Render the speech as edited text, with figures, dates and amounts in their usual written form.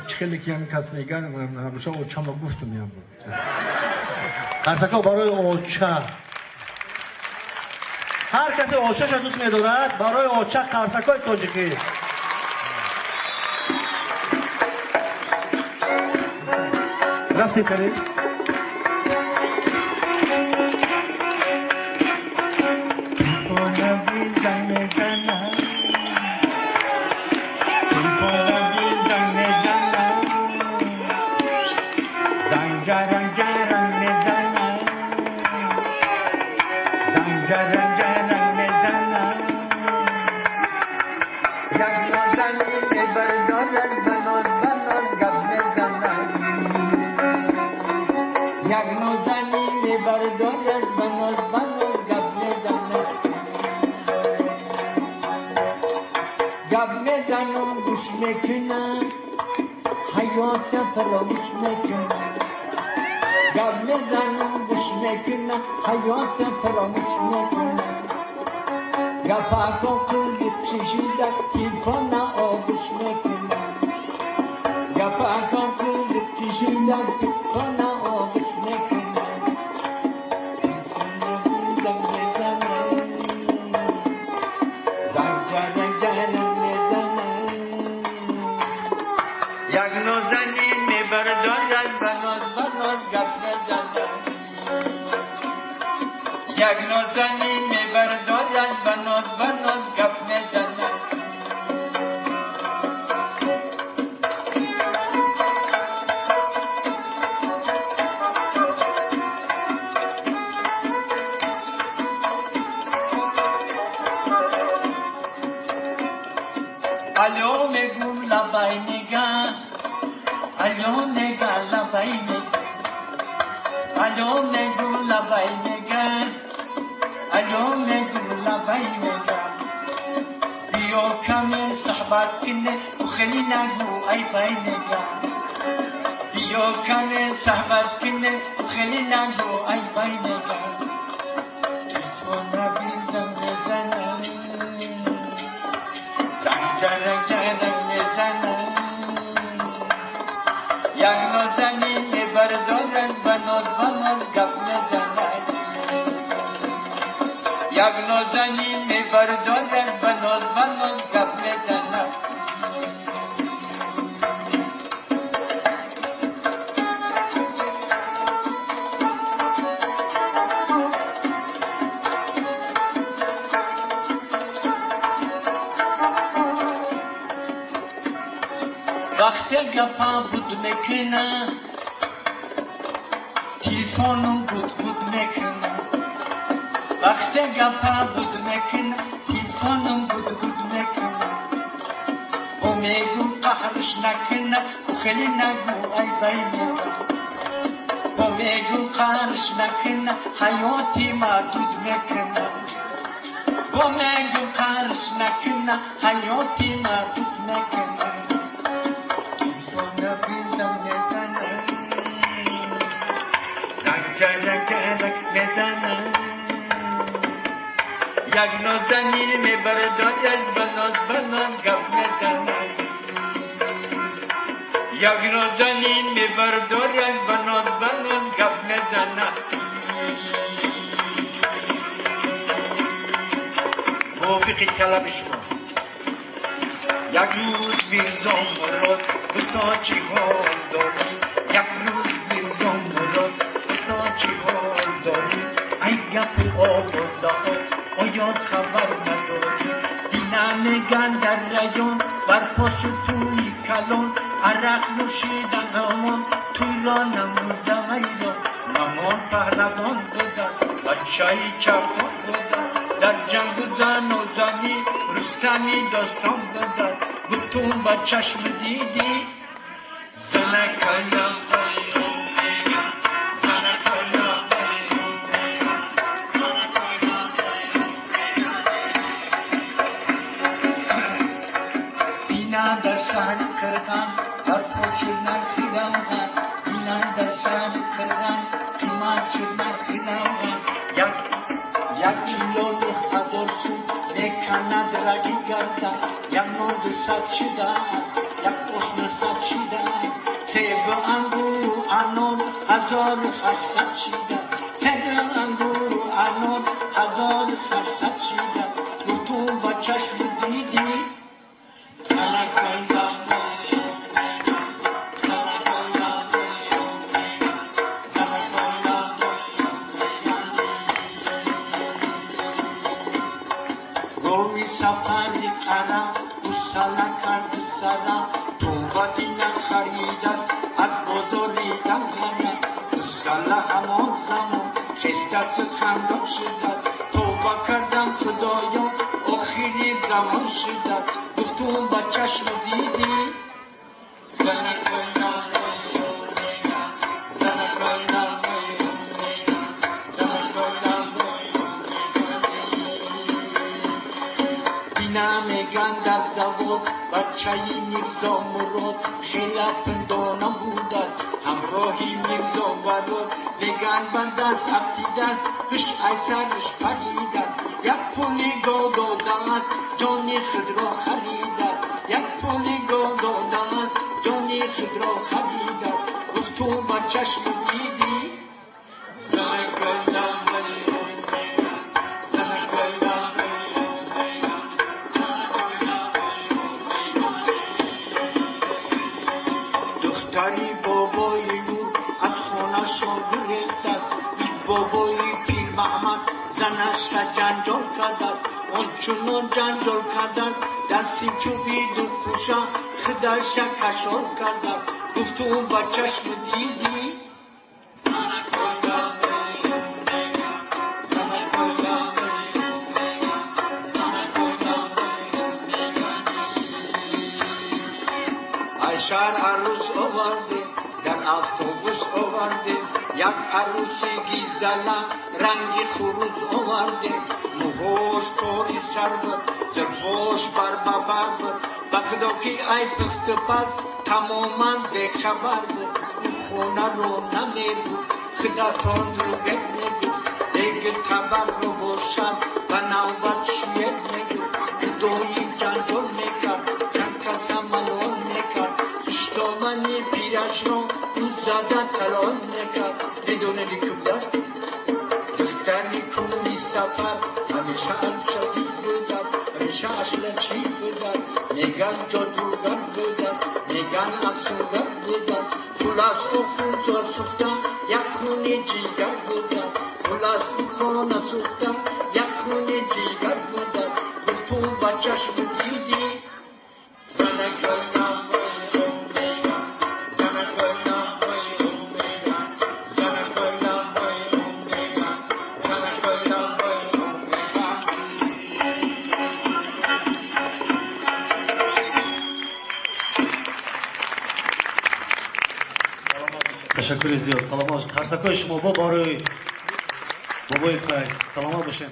خیلی که هم کس میگن همیشه اوچا ما گفتم هم بود قرصکا برای اوچا هر کسی اوچاش دوست میدارد برای اوچا قرصکای تاجیکی رفتی کنید حیات فراموش میکنه گپاکو کلی کشیده تیفون آبش میکنه گپاکو کلی کشیده تیفون آبش میکنه تیفون میزنه زنجره میزنه یک نوزنی میبردارد بناز گپ میزنه یک نوزنی میبردارد بناز گپ میزنه الو میگو لبای نگاه الو نگاه لبای نگاه الو میگو لبای نگاه الو میگو لبای نگاه بیو کمی صحبت کنه و خیلی نگو ای بای نگاه بیو کمی صحبت کنه و خیلی نگو ای بای نگاه تیفون بیزن میزنه زنجره میزنه یک نوزنی میبردارن بناز گپ میزنه یک نوزنی میبردارن بناز گپ میزنه وقتی گپا بود میکنه تلفونم گود میکنه وقتی گپا بود میکنه تلفونم گود میکنه و میگو قهرش نکنه و خیلی نگو ای بای نگاه و میگو قهرش نکنه حیاتی محدود میکنه و میگو قهرش نکنه حیاتی محدود میکنه میزنه یک نوزنی میبردارد بناز گپ میزنه یک نوزنی میبردارد بناز گپ میزنه موفقی طلب شما یک روز میرزام مراد بسا چی حال داری یک روز میرزام مراد بسا چی حال داری ای گپ آورده ها آیاد خبر نداری دینا میگن در ریان بر پاس توی کلان عرق نوشیدن آمان توی را نموده ویران نمان پهلوان بودن بچه چپان بودن در جنگ و زن و زنی رستمی داستان بودن گفتون با چشم دیدی زنکایم بینا در شهر کرغان بر پوش نرخی روغن بینا در شهر کرغان قیمت نرخی روغن یک کیلو نخدار سود میکند رگی گردن یک نود صد شده یک اشن صد شده سیب انگور و انار هزار فرصت چیدن سیب انگور و انار هزار فرصت چیدن گفتم با چشم دیدی گوی سفری قرم گساله کرد سرم تو با دینم خرید است از بزرگیدم غنم گساله همان زمان خسته خندم شد توبه کردم خدایا آخری زمان شد گفتم با چشم دیدی میگن در زواد بچه‌ی میرزا مراد خیلی پندانم بود است همراهی میرزا مراد میگن من دست افتیده است پیش ایسرش پرید است یک پولی گاه داده است جانی خود را خرید است یک پولی گاه داده است جانی خود را خرید است گفتم با چشم دیدی دختری بابای نور از خانه شان گرفت است این بابای پیر محمد زنش را جنجال کردند آنچنان جنجال کردند دستی چوبید و کوشه خودش را کشال کردند گفتم با چشم دیدی شهر عروس آورده در اتوبوس آورده یک عروسی گیزله رنگی خروس آورده موهاش طوری سر بود زلفاش بر بود بخدا که ای پخت پس تماما بخبر بود او خونه رو نمیبود خدا تان رو بد نگود دیگه تبر رو باشد و نوبت شوید نگود دوی جنجال میکرد چند کس ملال میکرد دامنی پیرش را او زده تلال نکرد بدونه لیکوب دست دختر نیکونی سفر همیشه شدید بودن همیشه اشلچی بودن میگن جادوگر بودن میگن افسونگر بودن پول از او خون سوختن یک خونی جیگر بودن پول از او خانه سوختن یک خونی جیگر بودن گفتم با چشم دیدی تشکر زیاد. سلامات. هر سکای شما با بابای پایست. سلامات باشین.